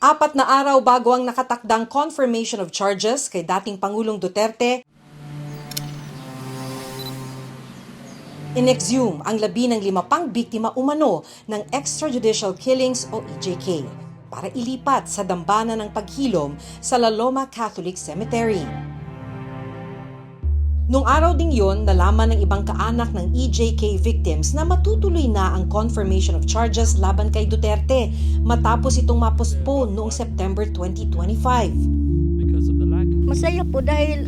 4 na araw bago ang nakatakdang confirmation of charges kay dating Pangulong Duterte, inexhume ang 15 pang biktima umano ng extrajudicial killings o EJK para ilipat sa dambana ng paghilom sa La Loma Catholic Cemetery. Noong araw ding yon, nalaman ng ibang kaanak ng EJK victims na matutuloy na ang confirmation of charges laban kay Duterte matapos itong mapospone noong September 2025. Masaya po dahil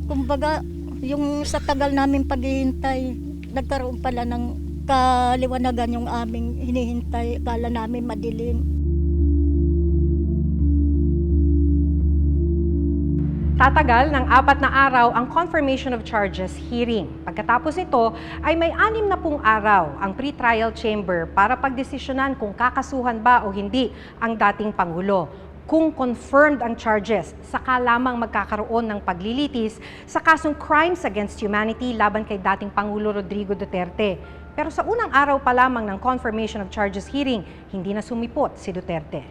kumbaga yung sa tagal namin paghihintay, nagkaroon pala ng kaliwanagan yung aming hinihintay. Akala namin madilim. Tatagal ng 4 na araw ang confirmation of charges hearing. Pagkatapos nito ay may 6 na araw ang pre-trial chamber para pagdesisyonan kung kakasuhan ba o hindi ang dating Pangulo. Kung confirmed ang charges, saka lamang magkakaroon ng paglilitis sa kasong crimes against humanity laban kay dating Pangulo Rodrigo Duterte. Pero sa unang araw pa lamang ng confirmation of charges hearing, hindi na sumipot si Duterte.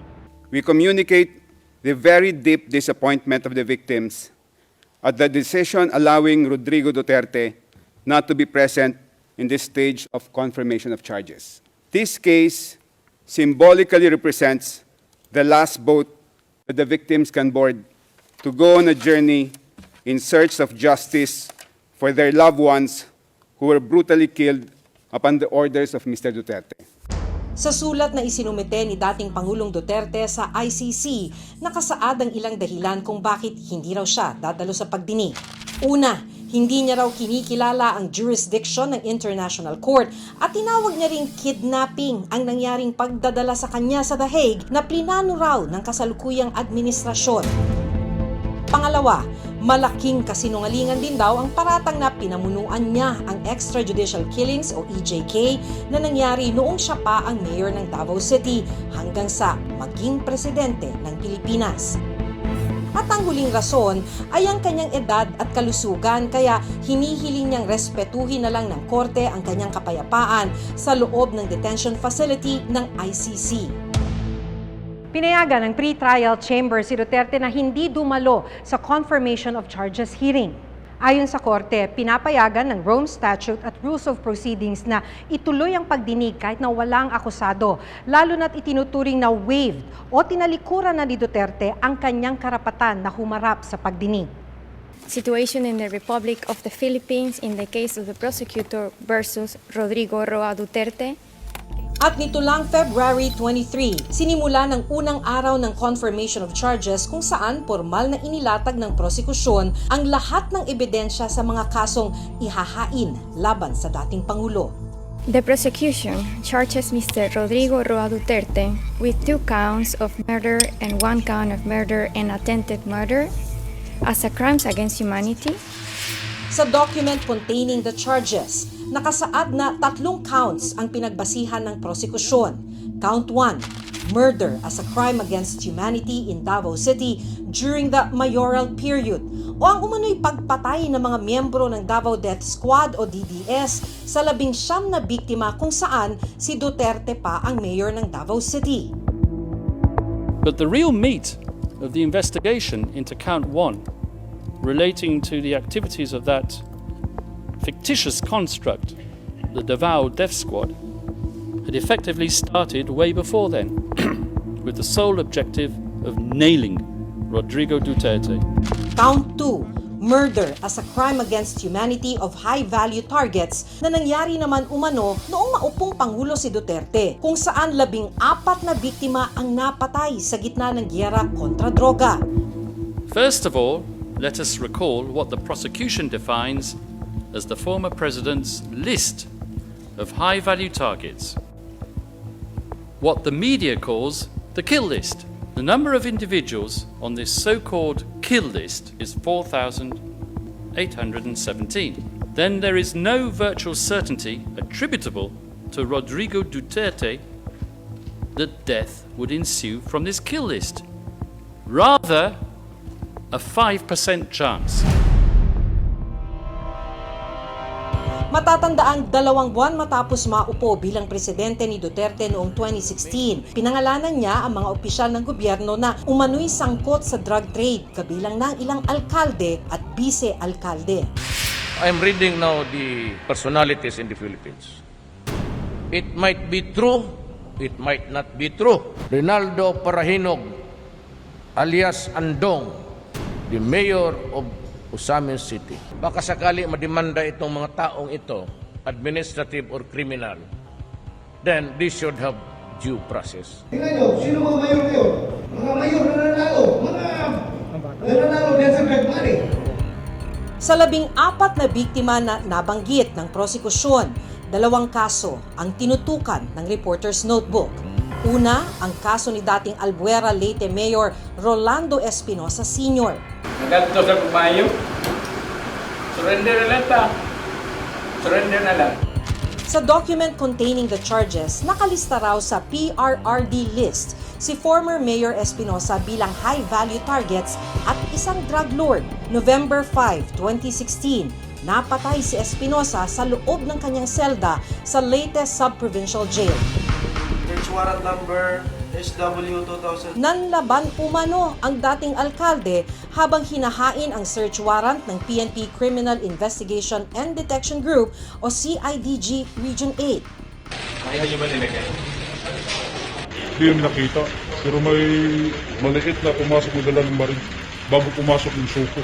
We communicate the very deep disappointment of the victims at the decision allowing Rodrigo Duterte not to be present in this stage of confirmation of charges. This case symbolically represents the last boat that the victims can board to go on a journey in search of justice for their loved ones who were brutally killed upon the orders of Mr. Duterte. Sa sulat na isinumite ni dating Pangulong Duterte sa ICC, nakasaad ang ilang dahilan kung bakit hindi raw siya dadalo sa pagdinig. Una, hindi niya raw kinikilala ang jurisdiction ng International Court at tinawag niya ring kidnapping ang nangyaring pagdadala sa kanya sa The Hague na plinano raw ng kasalukuyang administrasyon. Pangalawa, malaking kasinungalingan din daw ang paratang na pinamunuan niya ang extrajudicial killings o EJK na nangyari noong siya pa ang mayor ng Davao City hanggang sa maging presidente ng Pilipinas. At ang huling rason ay ang kanyang edad at kalusugan kaya hinihiling niyang respetuhin na lang ng korte ang kanyang kapayapaan sa loob ng detention facility ng ICC. Pinayagan ng pre-trial chamber si Duterte na hindi dumalo sa confirmation of charges hearing. Ayon sa korte, pinapayagan ng Rome Statute at Rules of Proceedings na ituloy ang pagdinig kahit na walang akusado, lalo na't itinuturing na waived o tinalikuran na ni Duterte ang kanyang karapatan na humarap sa pagdinig. Situation in the Republic of the Philippines in the case of the prosecutor versus Rodrigo Roa Duterte. At nito lang February 23, sinimula ng unang araw ng confirmation of charges kung saan formal na inilatag ng prosekusyon ang lahat ng ebidensya sa mga kasong ihahain laban sa dating Pangulo. The prosecution charges Mr. Rodrigo Roa Duterte with 2 counts of murder and 1 count of murder and attempted murder as a crimes against humanity. Sa document containing the charges, nakasaad na 3 counts ang pinagbasihan ng prosekusyon. Count 1, murder as a crime against humanity in Davao City during the mayoral period o ang umano'y pagpatay ng mga miyembro ng Davao Death Squad o DDS sa 19 na biktima kung saan si Duterte pa ang mayor ng Davao City. But the real meat of the investigation into count 1 relating to the activities of that fictitious construct, the Davao Death Squad, had effectively started way before then, with the sole objective of nailing Rodrigo Duterte. Count 2, murder as a crime against humanity of high-value targets na nangyari naman umano noong maupong Pangulo si Duterte, kung saan 14 na biktima ang napatay sa gitna ng giyera kontra droga. First of all, let us recall what the prosecution defines as the former president's list of high-value targets. What the media calls the kill list. The number of individuals on this so-called kill list is 4,817. Then there is no virtual certainty attributable to Rodrigo Duterte that death would ensue from this kill list. Rather, a 5% chance. Matatandaang 2 buwan matapos maupo bilang presidente ni Duterte noong 2016, pinangalanan niya ang mga opisyal ng gobyerno na umano'y sangkot sa drug trade, kabilang ng ilang alkalde at bise-alkalde. I'm reading now the personalities in the Philippines. It might be true, it might not be true. Rinaldo Parahinog, alias Andong, the mayor of Osamin City. Baka sakali mademanda itong mga taong ito, administrative or criminal, then they should have due process. Tingnan nyo, sino mga mayor ngayon? Mga mayor na nanalo, mga nanalo din sa drug money. Sa 14 na biktima na nabanggit ng prosekusyon, 2 kaso ang tinutukan ng Reporter's Notebook. Una, ang kaso ni dating Albuera Leyte Mayor Rolando Espinosa Sr. Nagalito sa kumayo. Surrender na lang ta. Surrender na lang. Sa document containing the charges, nakalista raw sa PRRD list si former Mayor Espinosa bilang high-value targets at isang drug lord. November 5, 2016, napatay si Espinosa sa loob ng kanyang selda sa Leyte Sub-Provincial Jail. Search warrant number SW2000. Nanlaban umano ang dating alkalde habang hinahain ang search warrant ng PNP Criminal Investigation and Detection Group o CIDG Region 8. Kaya nyo ba nilagay? Hindi namin nakita. Pero may maliit na pumasok na dala ng baril bago pumasok yung suko.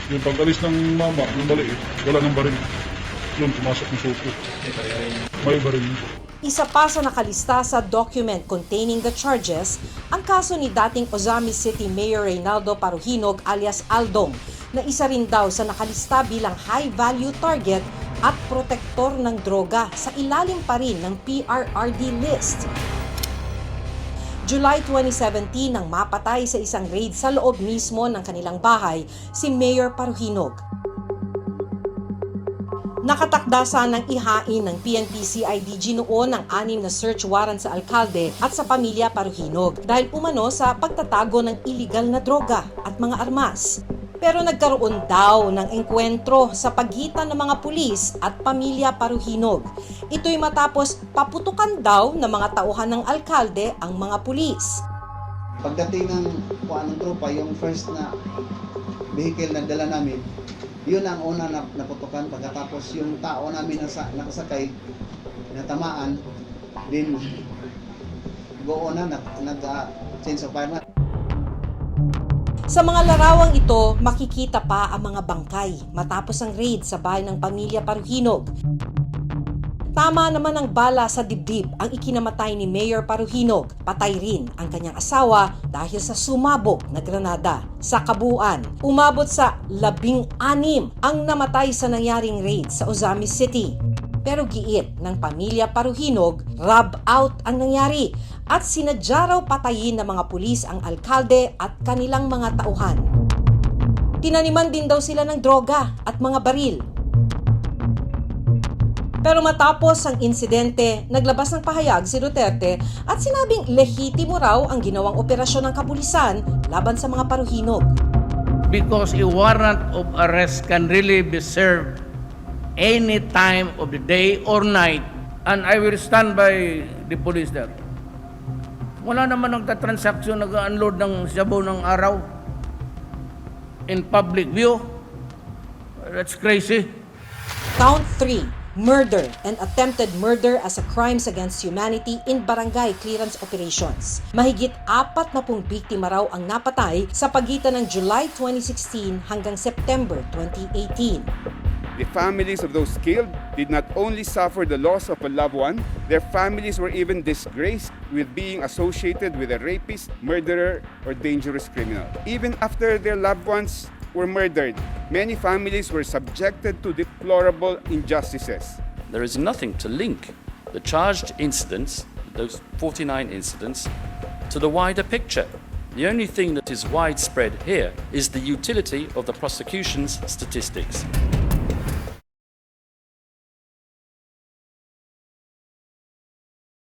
Yung pag-alis ng mama, yung maliit, wala ng baril. Yun, pumasok yung suko. May baril. Isa pa sa nakalista sa document containing the charges, ang kaso ni dating Ozamis City Mayor Reynaldo Paruhinog alias Aldong, na isa rin daw sa nakalista bilang high-value target at protektor ng droga sa ilalim pa rin ng PRRD list. July 2017 nang mapatay sa isang raid sa loob mismo ng kanilang bahay si Mayor Paruhinog. Nakatakda sanang ihain ng PNP-CIDG noon ang 6 na search warrant sa alkalde at sa pamilya Paruhinog dahil umano sa pagtatago ng iligal na droga at mga armas. Pero nagkaroon daw ng engkwentro sa pagitan ng mga pulis at pamilya Paruhinog. Ito'y matapos paputukan daw ng mga tauhan ng alkalde ang mga pulis. Pagdating ng tropa, yung first na vehicle na dala namin, yun ang una na naputukan. Pagkatapos yung tao namin nakasakay, natamaan, din go on na nag-change of fire na. Sa mga larawang ito, makikita pa ang mga bangkay matapos ang raid sa bahay ng pamilya Paruhinog. Tama naman ang bala sa dibdib ang ikinamatay ni Mayor Paruhinog. Patay rin ang kanyang asawa dahil sa sumabog na granada. Sa kabuuan, umabot sa 16 ang namatay sa nangyaring raid sa Ozamis City. Pero giit ng pamilya Paruhinog, rub out ang nangyari at sinadya raw patayin ng mga pulis ang alkalde at kanilang mga tauhan. Tinaniman din daw sila ng droga at mga baril. Pero matapos ang insidente, naglabas ng pahayag si Duterte at sinabing lehitimo raw ang ginawang operasyon ng kapulisan laban sa mga Paruhinog. Because a warrant of arrest can really be served any time of the day or night, and I will stand by the police there. Wala naman nagtatransaksyon, nag-unload ng sabaw ng araw in public view. That's crazy. Count 3. Murder and attempted murder as a crimes against humanity in barangay clearance operations. Mahigit 40 biktima raw ang napatay sa pagitan ng July 2016 hanggang September 2018. The families of those killed did not only suffer the loss of a loved one, their families were even disgraced with being associated with a rapist, murderer, or dangerous criminal. Even after their loved ones were murdered, many families were subjected to deplorable injustices. There is nothing to link the charged incidents, those 49 incidents, to the wider picture. The only thing that is widespread here is the utility of the prosecution's statistics.